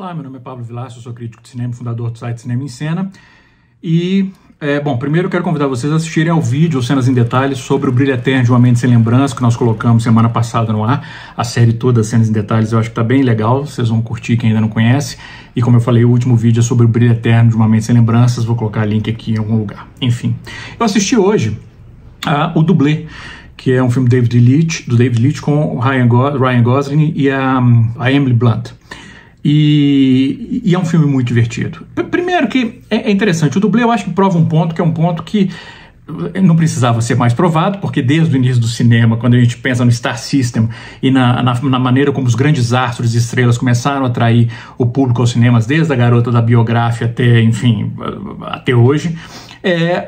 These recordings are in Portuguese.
Olá, meu nome é Pablo Vilaça, eu sou crítico de cinema, fundador do site Cinema em Cena. E, primeiro eu quero convidar vocês a assistirem ao vídeo, Cenas em Detalhes, sobre o Brilho Eterno de Uma Mente Sem Lembrança, que nós colocamos semana passada no ar. A série toda, Cenas em Detalhes, eu acho que tá bem legal, vocês vão curtir quem ainda não conhece. E como eu falei, o último vídeo é sobre o Brilho Eterno de Uma Mente Sem Lembranças, vou colocar link aqui em algum lugar. Enfim, eu assisti hoje o Dublê, que é um filme do David Leitch com o Ryan Gosling e a Emily Blunt. E é um filme muito divertido. Primeiro que é interessante, o Dublê eu acho que prova um ponto, que é um ponto que não precisava ser mais provado, porque desde o início do cinema, quando a gente pensa no Star System e na maneira como os grandes astros e estrelas começaram a atrair o público aos cinemas, desde a garota da biográfica até, enfim, até hoje,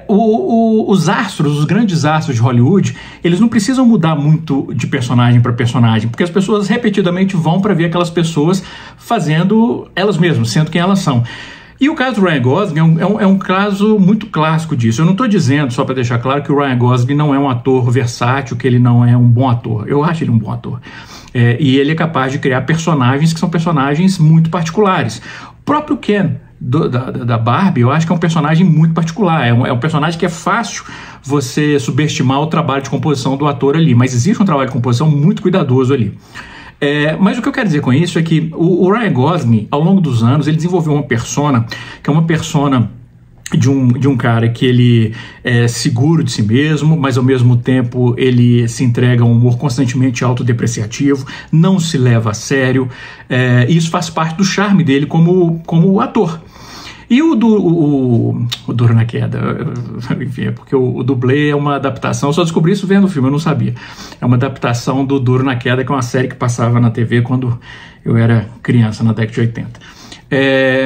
os grandes astros de Hollywood, eles não precisam mudar muito de personagem para personagem, porque as pessoas repetidamente vão para ver aquelas pessoas fazendo elas mesmas, sendo quem elas são. E o caso do Ryan Gosling é um caso muito clássico disso. Eu não estou dizendo, só para deixar claro, que o Ryan Gosling não é um ator versátil, que ele não é um bom ator. Eu acho ele um bom ator. E ele é capaz de criar personagens que são personagens muito particulares. O próprio Ken da Barbie, eu acho que é um personagem muito particular, é um personagem que é fácil você subestimar o trabalho de composição do ator ali, mas existe um trabalho de composição muito cuidadoso ali. Mas o que eu quero dizer com isso é que o Ryan Gosling, ao longo dos anos, ele desenvolveu uma persona, que é uma persona de um cara que ele é seguro de si mesmo, mas ao mesmo tempo ele se entrega a um humor constantemente autodepreciativo, não se leva a sério, e isso faz parte do charme dele como ator. E o Duro na Queda, enfim, é porque o Dublê é uma adaptação, eu só descobri isso vendo o filme, eu não sabia. É uma adaptação do Duro na Queda, que é uma série que passava na TV quando eu era criança, na década de 80.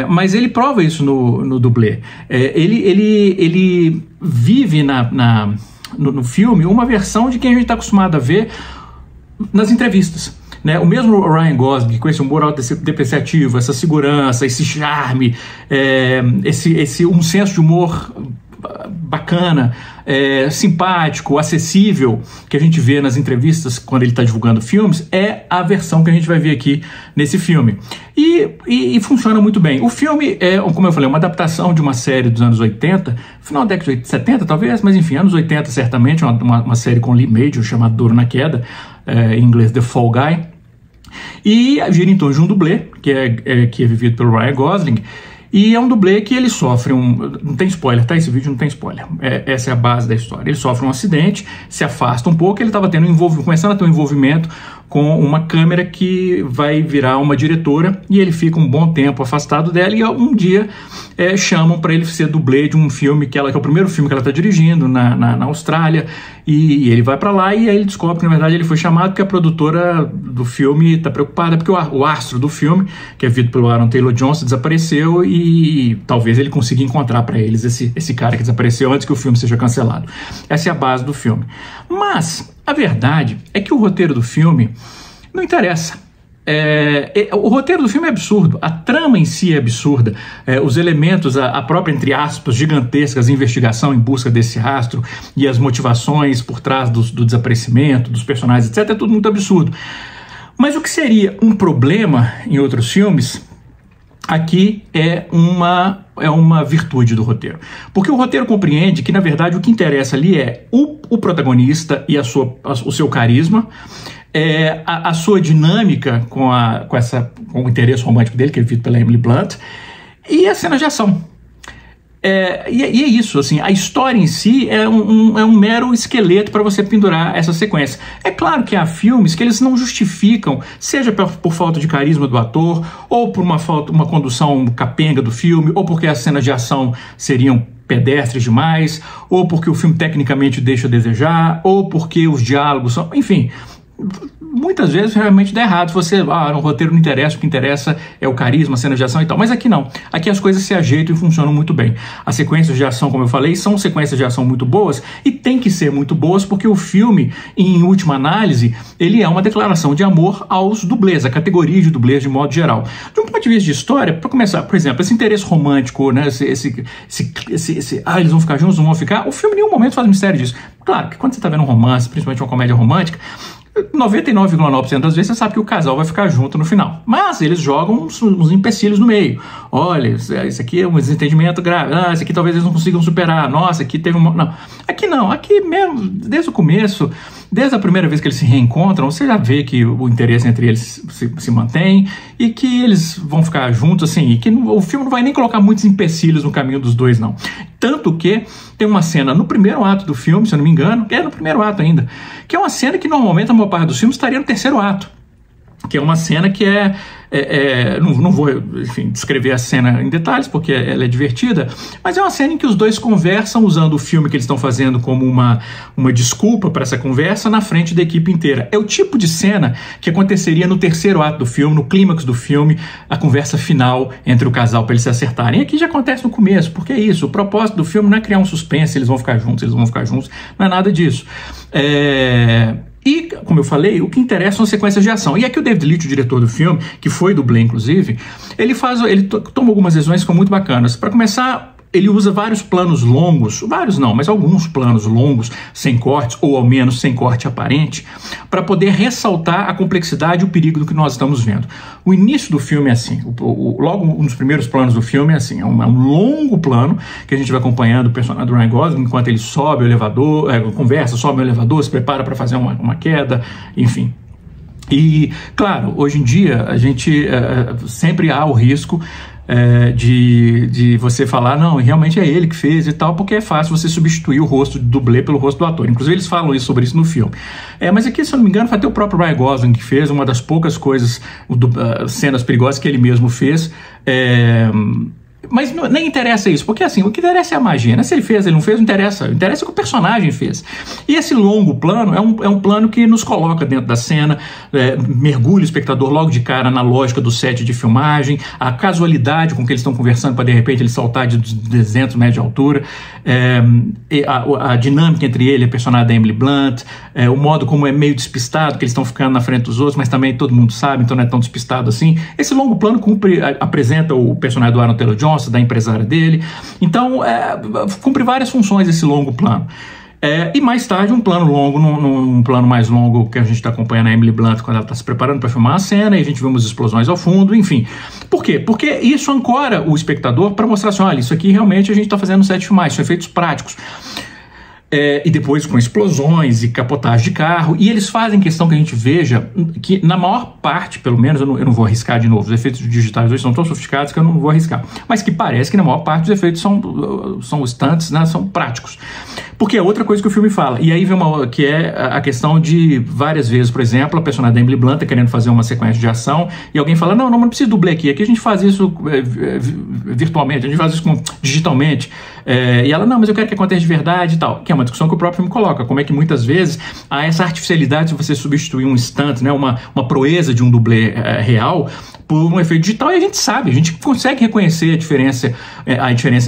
Mas ele prova isso no Dublê. Ele vive no filme uma versão de quem a gente está acostumado a ver nas entrevistas. Né? O mesmo Ryan Gosling, com esse humor autodepreciativo, essa segurança, esse charme, um senso de humor bacana, simpático, acessível, que a gente vê nas entrevistas quando ele está divulgando filmes, é a versão que a gente vai ver aqui nesse filme. E funciona muito bem. O filme é, como eu falei, uma adaptação de uma série dos anos 80, final da década de 70 talvez, mas enfim, anos 80 certamente, uma série com Lee Majors chamada Duro na Queda, em inglês The Fall Guy, e gira em torno de um dublê, que é vivido pelo Ryan Gosling, e é um dublê que ele sofre não tem spoiler, tá? Esse vídeo não tem spoiler. Essa é a base da história. Ele sofre um acidente, se afasta um pouco, ele estava começando a ter um envolvimento com uma câmera que vai virar uma diretora, e ele fica um bom tempo afastado dela, e um dia chamam para ele ser dublê de um filme que é o primeiro filme que ela está dirigindo na Austrália, e ele vai para lá e aí ele descobre que na verdade ele foi chamado porque a produtora do filme está preocupada porque o astro do filme, que é vivido pelo Aaron Taylor-Johnson, desapareceu, e talvez ele consiga encontrar para eles esse cara que desapareceu antes que o filme seja cancelado. Essa é a base do filme. Mas a verdade é que o roteiro do filme não interessa. O roteiro do filme é absurdo, a trama em si é absurda, os elementos, a própria, entre aspas, gigantescas investigação em busca desse rastro e as motivações por trás do desaparecimento, dos personagens, etc., é tudo muito absurdo. Mas o que seria um problema em outros filmes, aqui é uma virtude do roteiro. Porque o roteiro compreende que, na verdade, o que interessa ali é o protagonista e o seu carisma, a sua dinâmica com o interesse romântico dele, que é vivido pela Emily Blunt, e a cena de ação. E é isso, assim, a história em si é um mero esqueleto para você pendurar essa sequência. É claro que há filmes que eles não justificam, seja por falta de carisma do ator, ou por uma condução capenga do filme, ou porque as cenas de ação seriam pedestres demais, ou porque o filme tecnicamente deixa a desejar, ou porque os diálogos são, enfim, muitas vezes realmente dá errado. No roteiro não interessa, o que interessa é o carisma, a cena de ação e tal. Mas aqui não. Aqui as coisas se ajeitam e funcionam muito bem. As sequências de ação, como eu falei, são sequências de ação muito boas, e tem que ser muito boas porque o filme, em última análise, ele é uma declaração de amor aos dublês, a categoria de dublês de modo geral. De um ponto de vista de história, para começar, por exemplo, esse interesse romântico, né, eles vão ficar juntos, não vão ficar, o filme em nenhum momento faz mistério disso. Claro que quando você está vendo um romance, principalmente uma comédia romântica, 99,9% das vezes você sabe que o casal vai ficar junto no final. Mas eles jogam uns empecilhos no meio. Olha, isso aqui é um desentendimento grave. Isso aqui talvez eles não consigam superar. Nossa, aqui teve uma... Não. Aqui mesmo, desde o começo, desde a primeira vez que eles se reencontram, você já vê que o interesse entre eles se mantém e que eles vão ficar juntos, assim, e que o filme não vai nem colocar muitos empecilhos no caminho dos dois, não. Tanto que tem uma cena no primeiro ato do filme, se eu não me engano, que é no primeiro ato ainda, que é uma cena que normalmente a maior parte dos filmes estaria no terceiro ato, que é uma cena que não vou, enfim, descrever a cena em detalhes, porque ela é divertida, mas é uma cena em que os dois conversam usando o filme que eles estão fazendo como uma desculpa para essa conversa na frente da equipe inteira. É o tipo de cena que aconteceria no terceiro ato do filme, no clímax do filme, a conversa final entre o casal para eles se acertarem. E aqui já acontece no começo, porque é isso, o propósito do filme não é criar um suspense, eles vão ficar juntos, não é nada disso. E, como eu falei, o que interessa são sequências de ação. E aqui o David Leitch, o diretor do filme, que foi dublê, inclusive, ele toma algumas decisões que são muito bacanas. Para começar, ele usa vários planos longos, vários não, mas alguns planos longos, sem cortes, ou ao menos sem corte aparente, para poder ressaltar a complexidade e o perigo do que nós estamos vendo. O início do filme é assim, logo um dos primeiros planos do filme é assim, é um longo plano que a gente vai acompanhando o personagem do Ryan Gosling enquanto ele sobe o elevador, sobe o elevador, se prepara para fazer uma queda, enfim. E, claro, hoje em dia a gente sempre há o risco de você falar, não, realmente é ele que fez e tal, porque é fácil você substituir o rosto do dublê pelo rosto do ator. Inclusive eles falam sobre isso no filme. Mas aqui, se eu não me engano, foi até o próprio Ryan Gosling que fez uma das poucas coisas, cenas perigosas que ele mesmo fez. Mas nem interessa isso, porque assim, o que interessa é a magia, né? Se ele fez, ele não fez, não interessa. Interessa o que o personagem fez. E esse longo plano é um plano que nos coloca dentro da cena, mergulha o espectador logo de cara na lógica do set de filmagem, a casualidade com que eles estão conversando para de repente ele saltar de 200 metros de altura, a dinâmica entre ele e a personagem da Emily Blunt, o modo como é meio despistado, que eles estão ficando na frente dos outros, mas também todo mundo sabe, então não é tão despistado assim. Esse longo plano apresenta o personagem do Aaron Taylor-Johnson, da empresária dele. Então, cumpre várias funções esse longo plano. E mais tarde, um plano longo, num plano mais longo que a gente está acompanhando a Emily Blunt quando ela está se preparando para filmar a cena, e a gente vê umas explosões ao fundo, enfim. Por quê? Porque isso ancora o espectador para mostrar assim, olha, isso aqui realmente a gente está fazendo no set de filmagem, são efeitos práticos. E depois com explosões e capotagem de carro, e eles fazem questão que a gente veja que na maior parte, pelo menos, eu não vou arriscar de novo, os efeitos digitais hoje são tão sofisticados que eu não vou arriscar, mas que parece que na maior parte os efeitos são stunts, né, são práticos. Porque é outra coisa que o filme fala, e aí vem que é a questão de várias vezes, por exemplo, a personagem da Emily Blunt tá querendo fazer uma sequência de ação, e alguém fala, não precisa dublê aqui a gente faz isso virtualmente, a gente faz isso digitalmente, e ela, não, mas eu quero que aconteça de verdade e tal, que é uma discussão que o próprio filme coloca, como é que muitas vezes há essa artificialidade de você substituir um stunt, né, uma proeza de um dublê real por um efeito digital, e a gente sabe, a gente consegue reconhecer a diferença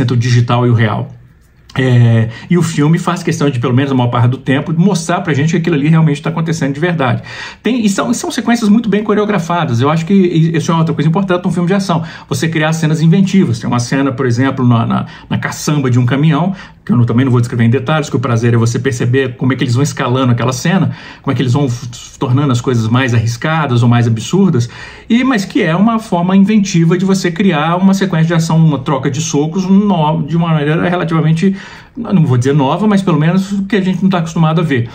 entre o digital e o real. E o filme faz questão de, pelo menos a maior parte do tempo, mostrar pra gente que aquilo ali realmente está acontecendo de verdade. São sequências muito bem coreografadas. Eu acho que isso é outra coisa importante num filme de ação. Você criar cenas inventivas. Tem uma cena, por exemplo, na caçamba de um caminhão, que eu também não vou descrever em detalhes, que o prazer é você perceber como é que eles vão escalando aquela cena, como é que eles vão tornando as coisas mais arriscadas ou mais absurdas, mas que é uma forma inventiva de você criar uma sequência de ação, uma troca de socos de uma maneira relativamente, não vou dizer nova, mas pelo menos que a gente não está acostumado a ver.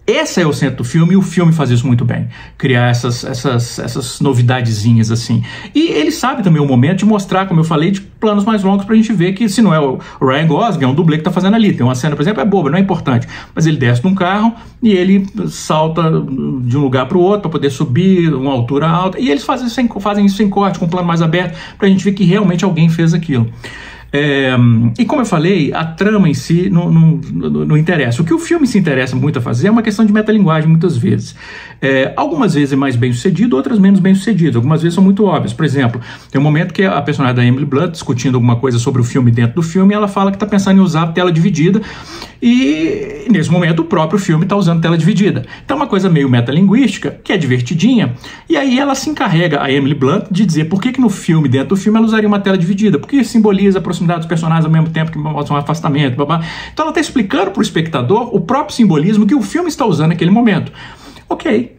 Esse é o centro do filme, e o filme faz isso muito bem, criar essas novidadezinhas assim. E ele sabe também o momento de mostrar, como eu falei, de planos mais longos pra gente ver que se não é o Ryan Gosling, é um dublê que tá fazendo ali. Tem uma cena, por exemplo, é boba, não é importante, mas ele desce de um carro e ele salta de um lugar para o outro para poder subir uma altura alta, e eles fazem isso sem corte, com um plano mais aberto, pra gente ver que realmente alguém fez aquilo. E como eu falei, a trama em si não interessa. O que o filme se interessa muito a fazer é uma questão de metalinguagem, muitas vezes. Algumas vezes é mais bem sucedido, outras menos bem sucedido. Algumas vezes são muito óbvias. Por exemplo, tem um momento que a personagem da Emily Blunt, discutindo alguma coisa sobre o filme dentro do filme, ela fala que está pensando em usar a tela dividida, e nesse momento o próprio filme está usando tela dividida. Então é uma coisa meio metalinguística, que é divertidinha, e aí ela se encarrega, a Emily Blunt, de dizer por que no filme, dentro do filme, ela usaria uma tela dividida, porque simboliza a proximidade dos personagens ao mesmo tempo que mostra um afastamento, babá. Então ela está explicando para o espectador o próprio simbolismo que o filme está usando naquele momento. ok.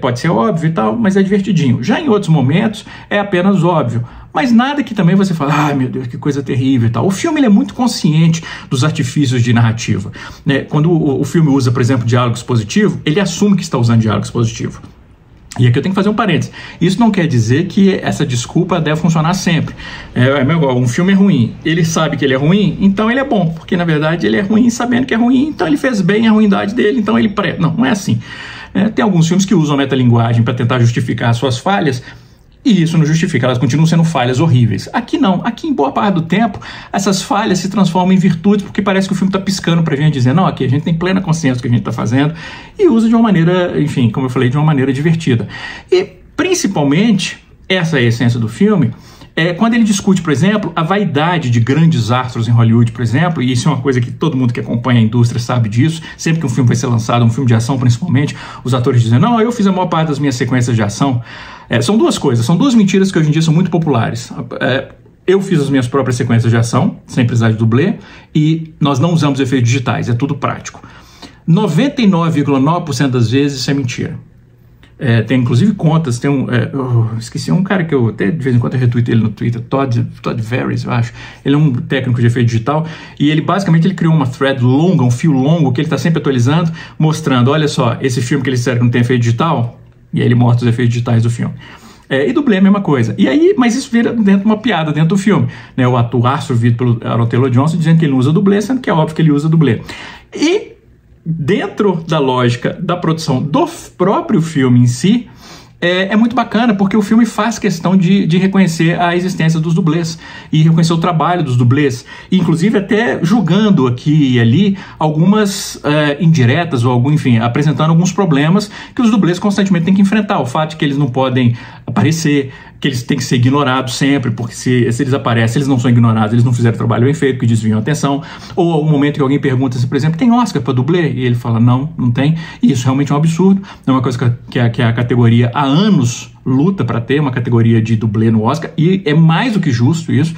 Pode ser óbvio e tal, mas é divertidinho. Já em outros momentos é apenas óbvio, mas nada que também você fala, ai meu Deus, que coisa terrível e tal. O filme ele é muito consciente dos artifícios de narrativa, né? Quando o filme usa, por exemplo, diálogo expositivo, ele assume que está usando diálogo expositivo. E aqui eu tenho que fazer um parênteses. Isso não quer dizer que essa desculpa deve funcionar sempre. Um filme é ruim, ele sabe que ele é ruim, então ele é bom, porque na verdade ele é ruim sabendo que é ruim, então ele fez bem a ruindade dele, então ele presta. Não é assim. Tem alguns filmes que usam a metalinguagem para tentar justificar as suas falhas, e isso não justifica, elas continuam sendo falhas horríveis. Aqui não, aqui em boa parte do tempo, essas falhas se transformam em virtudes, porque parece que o filme está piscando para a gente dizer, não, aqui a gente tem plena consciência do que a gente está fazendo, e usa de uma maneira, enfim, como eu falei, de uma maneira divertida. E, principalmente, essa é a essência do filme, quando ele discute, por exemplo, a vaidade de grandes astros em Hollywood, por exemplo, e isso é uma coisa que todo mundo que acompanha a indústria sabe disso, sempre que um filme vai ser lançado, um filme de ação principalmente, os atores dizem, não, eu fiz a maior parte das minhas sequências de ação. São duas coisas, são duas mentiras que hoje em dia são muito populares. Eu fiz as minhas próprias sequências de ação, sem precisar de dublê, e nós não usamos efeitos digitais, é tudo prático. 99,9% das vezes isso é mentira. Tem inclusive contas, esqueci um cara que eu até de vez em quando eu retuito ele no Twitter, Todd Varys, eu acho. Ele é um técnico de efeito digital e ele basicamente criou uma thread longa, um fio longo que ele está sempre atualizando, mostrando, olha só, esse filme que ele disseram que não tem efeito digital, e aí ele mostra os efeitos digitais do filme. E dublê é a mesma coisa. E aí, mas isso vira dentro de uma piada dentro do filme, né? O astro visto pelo Aaron Taylor Johnson dizendo que ele não usa dublê, sendo que é óbvio que ele usa dublê. E dentro da lógica da produção do próprio filme em si, é muito bacana, porque o filme faz questão de reconhecer a existência dos dublês e reconhecer o trabalho dos dublês, e inclusive até julgando aqui e ali algumas indiretas, ou enfim, apresentando alguns problemas que os dublês constantemente têm que enfrentar. O fato de que eles não podem aparecer, que eles têm que ser ignorados sempre, porque se eles aparecem, eles não são ignorados, eles não fizeram o trabalho bem feito, que desviam a atenção. Ou algum momento que alguém pergunta assim, por exemplo, tem Oscar para dublê? E ele fala, não tem. E isso realmente é um absurdo. É uma coisa que a categoria há anos luta para ter uma categoria de dublê no Oscar, e é mais do que justo isso,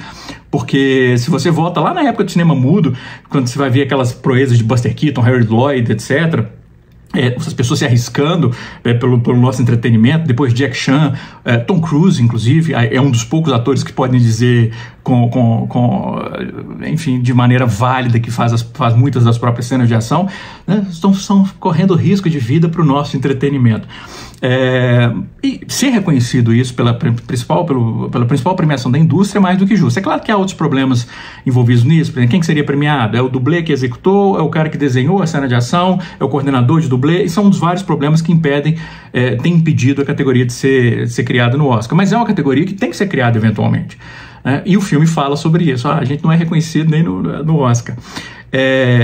porque se você volta lá na época do cinema mudo, quando você vai ver aquelas proezas de Buster Keaton, Harry Lloyd, etc., as pessoas se arriscando pelo nosso entretenimento, depois Jack Chan, Tom Cruise, inclusive, é um dos poucos atores que podem dizer enfim, de maneira válida que faz muitas das próprias cenas de ação, né? Estão correndo risco de vida para o nosso entretenimento. E ser reconhecido isso pela principal premiação da indústria é mais do que justo. É claro que há outros problemas envolvidos nisso. Por exemplo, quem que seria premiado? É o dublê que executou? É o cara que desenhou a cena de ação? É o coordenador de dublê? E são um dos vários problemas que tem impedido a categoria de ser criada no Oscar. Mas é uma categoria que tem que ser criada eventualmente. E o filme fala sobre isso. A gente não é reconhecido nem no Oscar.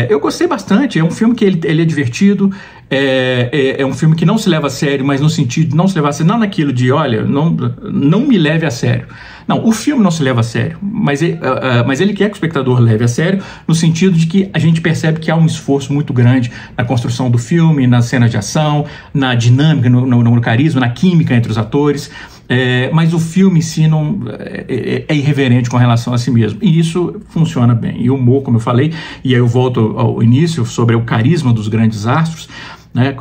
Eu gostei bastante. É um filme que ele é divertido, é um filme que não se leva a sério, mas no sentido de não se levar a sério, não naquilo de, olha, não me leve a sério. Não, o filme não se leva a sério, mas ele quer que o espectador leve a sério, no sentido de que a gente percebe que há um esforço muito grande na construção do filme, nas cenas de ação, na dinâmica, no carisma, na química entre os atores. Mas o filme em si é irreverente com relação a si mesmo, e isso funciona bem. E o humor, como eu falei, e aí eu volto ao início sobre o carisma dos grandes astros, né?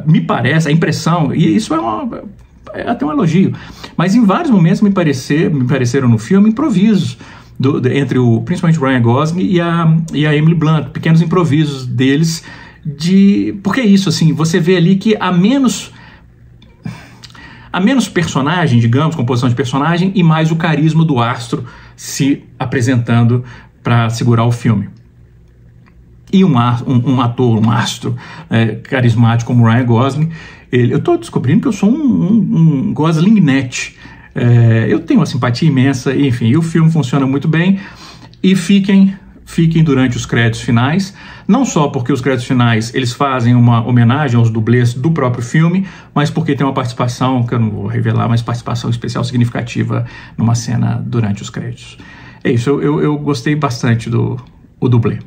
Me parece, a impressão, e isso é até um elogio, mas em vários momentos me pareceram no filme improvisos entre principalmente o Ryan Gosling e a Emily Blunt, pequenos improvisos deles, porque é isso, assim, você vê ali que há menos personagem, digamos, composição de personagem, e mais o carisma do astro se apresentando para segurar o filme. E um ator, um astro carismático como Ryan Gosling, eu estou descobrindo que eu sou um Gosling-net. Eu tenho uma simpatia imensa, enfim, e o filme funciona muito bem. E fiquem durante os créditos finais, não só porque os créditos finais eles fazem uma homenagem aos dublês do próprio filme, mas porque tem uma participação, que eu não vou revelar, mas participação especial significativa numa cena durante os créditos. É isso, eu gostei bastante do dublê.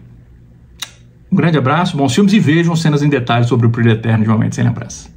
Um grande abraço, bons filmes, e vejam cenas em detalhes sobre o Brilho Eterno de Uma Mente Sem Lembrança.